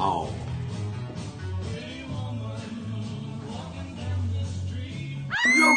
Oh. No.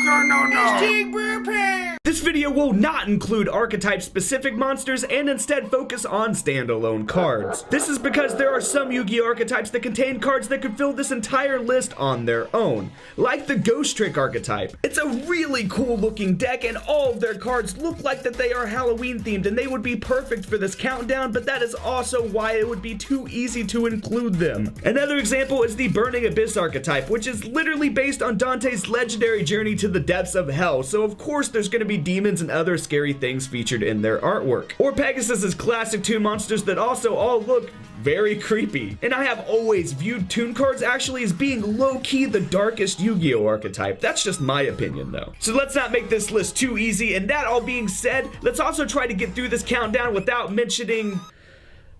This video will not include archetype-specific monsters and instead focus on standalone cards. This is because there are some Yu-Gi-Oh! Archetypes that contain cards that could fill this entire list on their own, like the Ghost Trick archetype. It's a really cool looking deck and all of their cards look like that they are Halloween themed and they would be perfect for this countdown, but that is also why it would be too easy to include them. Another example is the Burning Abyss archetype, which is literally based on Dante's legendary journey to the depths of hell, so of course there's going to be demons and other scary things featured in their artwork. Or Pegasus's classic toon monsters that also all look very creepy. And I have always viewed toon cards actually as being low-key the darkest Yu-Gi-Oh! Archetype. That's just my opinion though. So let's not make this list too easy, and that all being said, let's also try to get through this countdown without mentioning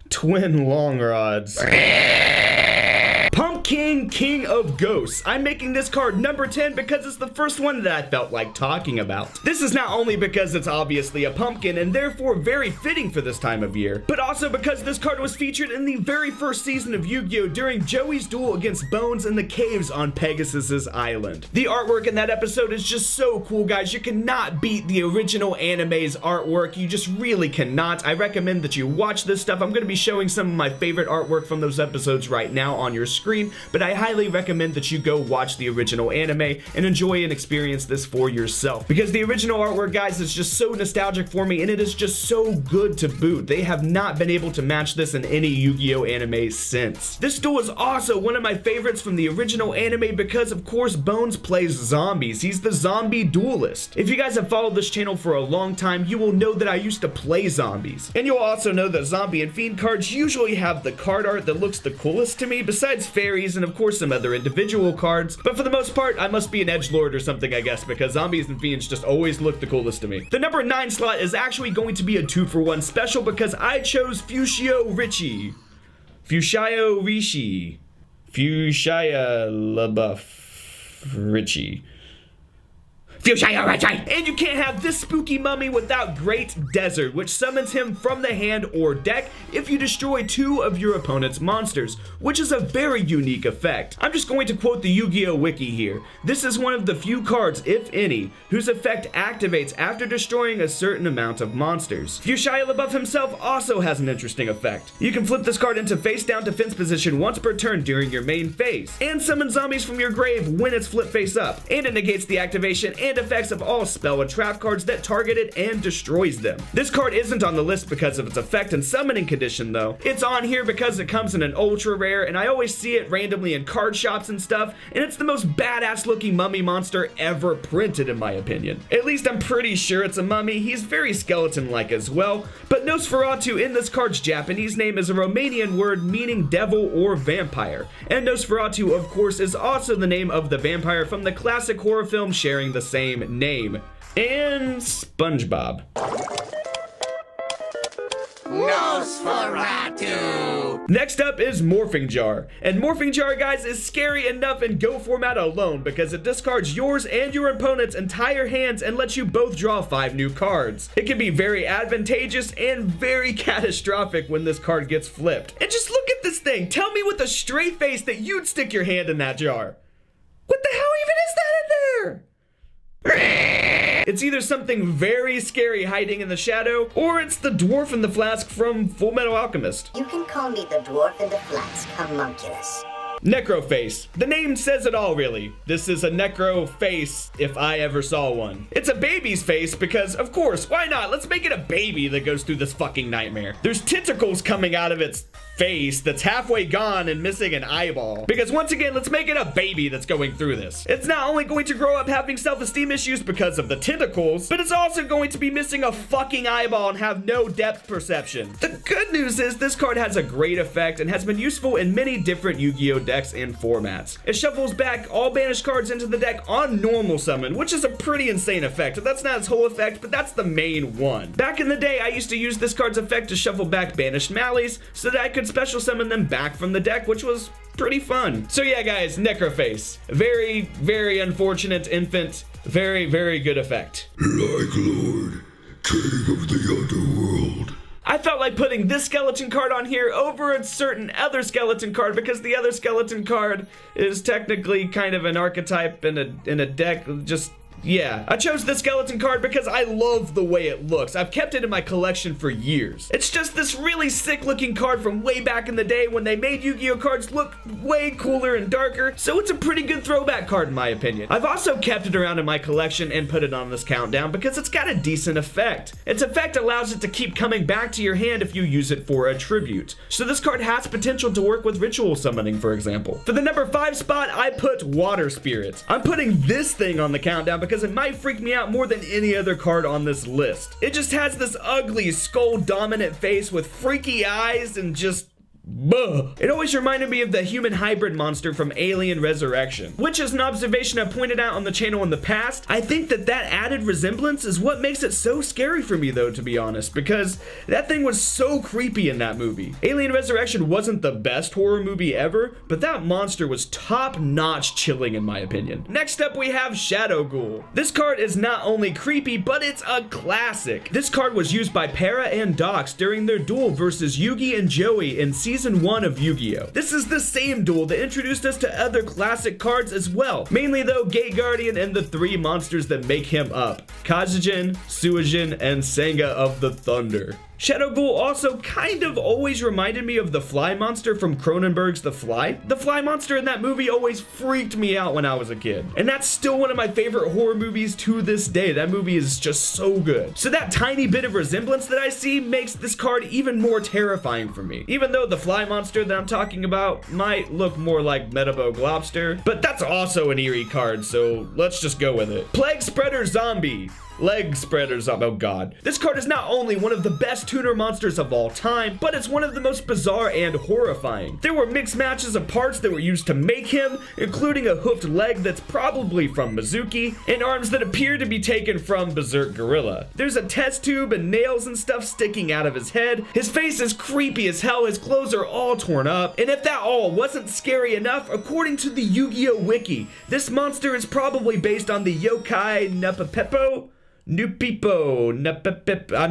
Twin Long Rods. Pumpkin King of Ghosts. I'm making this card number 10 because it's the first one that I felt like talking about. This is not only because it's obviously a pumpkin and therefore very fitting for this time of year, but also because this card was featured in the very first season of Yu-Gi-Oh! During Joey's duel against Bones in the caves on Pegasus's island. The artwork in that episode is just so cool, guys. You cannot beat the original anime's artwork. You just really cannot. I recommend that you watch this stuff. I'm going to be showing some of my favorite artwork from those episodes right now on your screen, but I highly recommend that you go watch the original anime and enjoy and experience this for yourself, because the original artwork, guys, is just so nostalgic for me and it is just so good to boot. They have not been able to match this in any Yu-Gi-Oh! Anime since. This duel is also one of my favorites from the original anime because, of course, Bones plays zombies. He's the zombie duelist. If you guys have followed this channel for a long time, you will know that I used to play zombies. And you'll also know that zombie and fiend cards usually have the card art that looks the coolest to me, besides fairies and of course some other individual cards, but for the most part I must be an edgelord or something, I guess, because zombies and fiends just always look the coolest to me. The number 9 slot is actually going to be a 2-for-1 special because I chose Fushio Rishi. Fushio Rishi. Fushia LaBeouf Richie. And you can't have this spooky mummy without Great Desert, which summons him from the hand or deck if you destroy 2 of your opponent's monsters, which is a very unique effect. I'm just going to quote the Yu-Gi-Oh! Wiki here. This is one of the few cards, if any, whose effect activates after destroying a certain amount of monsters. Fushia LaBeouf himself also has an interesting effect. You can flip this card into face down defense position once per turn during your main phase, and summon zombies from your grave when it's flipped face up, and it negates the activation and effects of all spell and trap cards that target it and destroys them. This card isn't on the list because of its effect and summoning condition though. It's on here because it comes in an ultra rare and I always see it randomly in card shops and stuff, and it's the most badass looking mummy monster ever printed in my opinion. At least I'm pretty sure it's a mummy. He's very skeleton-like as well, but Nosferatu in this card's Japanese name is a Romanian word meaning devil or vampire, and Nosferatu of course is also the name of the vampire from the classic horror film sharing the same name, and SpongeBob. Nosferatu! Next up is Morphing Jar. And Morphing Jar, guys, is scary enough in Go format alone because it discards yours and your opponent's entire hands and lets you both draw 5 new cards. It can be very advantageous and very catastrophic when this card gets flipped. And just look at this thing. Tell me with a straight face that you'd stick your hand in that jar. What the hell even is that in there? It's either something very scary hiding in the shadow, or it's the dwarf in the flask from Full Metal Alchemist. You can call me the dwarf in the flask, homunculus. Necroface. The name says it all, really. This is a necro face if I ever saw one. It's a baby's face because, of course, why not? Let's make it a baby that goes through this fucking nightmare. There's tentacles coming out of its face that's halfway gone and missing an eyeball. Because once again, let's make it a baby that's going through this. It's not only going to grow up having self-esteem issues because of the tentacles, but it's also going to be missing a fucking eyeball and have no depth perception. The good news is this card has a great effect and has been useful in many different Yu-Gi-Oh! Decks and formats. It shuffles back all banished cards into the deck on normal summon, which is a pretty insane effect. That's not its whole effect, but that's the main one. Back in the day, I used to use this card's effect to shuffle back banished Malleys so that I could special summon them back from the deck, which was pretty fun. So yeah, guys, Necroface. Very, very unfortunate infant. Very, very good effect. Like Lord, King of the Underworld. I felt like putting this skeleton card on here over a certain other skeleton card because the other skeleton card is technically kind of an archetype in a deck. Yeah, I chose this skeleton card because I love the way it looks. I've kept it in my collection for years. It's just this really sick looking card from way back in the day when they made Yu-Gi-Oh cards look way cooler and darker, so it's a pretty good throwback card in my opinion. I've also kept it around in my collection and put it on this countdown because it's got a decent effect. Its effect allows it to keep coming back to your hand if you use it for a tribute. So this card has potential to work with ritual summoning, for example. For the number 5 spot, I put Water Spirit. I'm putting this thing on the countdown because it might freak me out more than any other card on this list. It just has this ugly skull dominant face with freaky eyes and just buh. It always reminded me of the human hybrid monster from Alien Resurrection, which is an observation I pointed out on the channel in the past. I think that added resemblance is what makes it so scary for me though, to be honest, because that thing was so creepy in that movie. Alien Resurrection wasn't the best horror movie ever, but that monster was top-notch chilling in my opinion. Next up we have Shadow Ghoul. This card is not only creepy, but it's a classic. This card was used by Para and Dox during their duel versus Yugi and Joey in Season 1 of Yu-Gi-Oh! This is the same duel that introduced us to other classic cards as well. Mainly though, Gate Guardian and the 3 monsters that make him up. Kazujin, Suijin, and Senga of the Thunder. Shadow Ghoul also kind of always reminded me of the Fly monster from Cronenberg's The Fly. The Fly monster in that movie always freaked me out when I was a kid. And that's still one of my favorite horror movies to this day. That movie is just so good. So that tiny bit of resemblance that I see makes this card even more terrifying for me. Even though the Fly monster that I'm talking about might look more like Metabog Lobster, but that's also an eerie card, so let's just go with it. Plague Spreader Zombie. Leg Spreaders, oh god. This card is not only one of the best tuner monsters of all time, but it's one of the most bizarre and horrifying. There were mixed matches of parts that were used to make him, including a hoofed leg that's probably from Mizuki, and arms that appear to be taken from Berserk Gorilla. There's a test tube and nails and stuff sticking out of his head. His face is creepy as hell, his clothes are all torn up, and if that all wasn't scary enough, according to the Yu-Gi-Oh! Wiki, this monster is probably based on the yokai Napapepo? I'm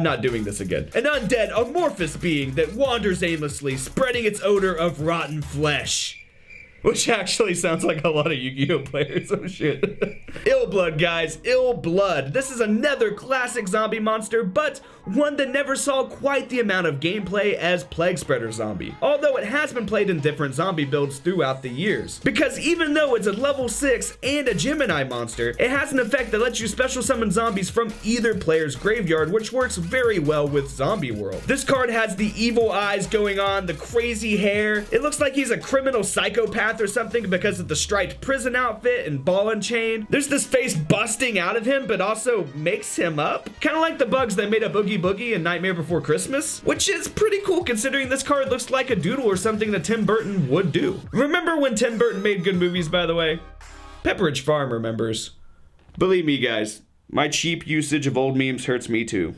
not doing this again. An undead, amorphous being that wanders aimlessly, spreading its odor of rotten flesh. Which actually sounds like a lot of Yu-Gi-Oh players, oh shit. Ill Blood, guys, Ill Blood. This is another classic zombie monster, but one that never saw quite the amount of gameplay as Plague Spreader Zombie. Although it has been played in different zombie builds throughout the years. Because even though it's a level 6 and a Gemini monster, it has an effect that lets you special summon zombies from either player's graveyard, which works very well with Zombie World. This card has the evil eyes going on, the crazy hair. It looks like he's a criminal psychopath or something because of the striped prison outfit and ball and chain. There's this face busting out of him, but also makes him up. Kind of like the bugs that made up Oogie Boogie and Nightmare Before Christmas, which is pretty cool considering this card looks like a doodle or something that Tim Burton would do. Remember when Tim Burton made good movies, by the way? Pepperidge Farm remembers. Believe me, guys, my cheap usage of old memes hurts me too.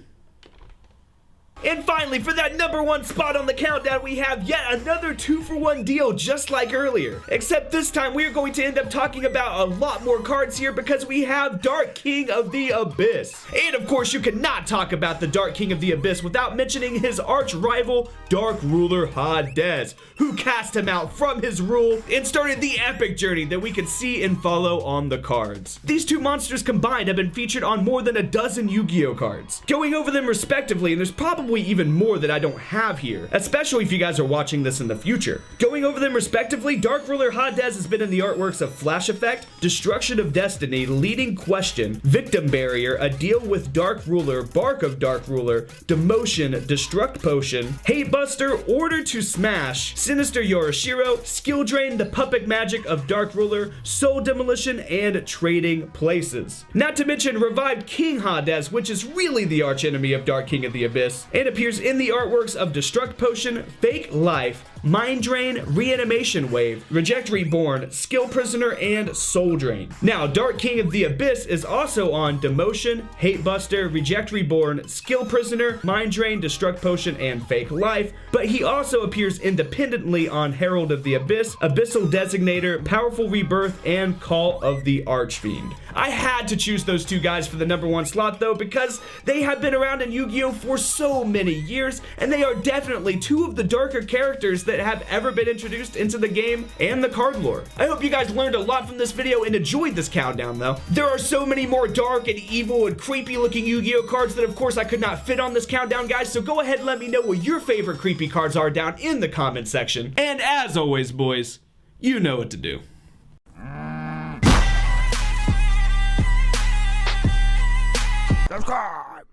And finally, for that number 1 spot on the countdown, we have yet another 2-for-1 deal just like earlier. Except this time, we are going to end up talking about a lot more cards here because we have Dark King of the Abyss. And of course, you cannot talk about the Dark King of the Abyss without mentioning his arch rival, Dark Ruler Hades, who cast him out from his rule and started the epic journey that we can see and follow on the cards. These two monsters combined have been featured on more than a dozen Yu-Gi-Oh cards. Going over them respectively, and there's probably even more that I don't have here, especially if you guys are watching this in the future. Going over them respectively, Dark Ruler Hades has been in the artworks of Flash Effect, Destruction of Destiny, Leading Question, Victim Barrier, A Deal with Dark Ruler, Bark of Dark Ruler, Demotion, Destruct Potion, Hate Buster, Order to Smash, Sinister Yorishiro, Skill Drain, The Puppet Magic of Dark Ruler, Soul Demolition, and Trading Places. Not to mention Revived King Hades, which is really the archenemy of Dark King of the Abyss, and appears in the artworks of Destruct Potion, Fake Life, Mind Drain, Reanimation Wave, Reject Reborn, Skill Prisoner, and Soul Drain. Now, Dark King of the Abyss is also on Demotion, Hate Buster, Reject Reborn, Skill Prisoner, Mind Drain, Destruct Potion, and Fake Life, but he also appears independently on Herald of the Abyss, Abyssal Designator, Powerful Rebirth, and Call of the Archfiend. I had to choose those two guys for the number 1 slot though, because they have been around in Yu-Gi-Oh! For so many years, and they are definitely two of the darker characters that have ever been introduced into the game and the card lore. I hope you guys learned a lot from this video and enjoyed this countdown though. There are so many more dark and evil and creepy looking Yu-Gi-Oh! Cards that of course I could not fit on this countdown, guys, so go ahead and let me know what your favorite creepy cards are down in the comment section. And as always, boys, you know what to do. Subscribe!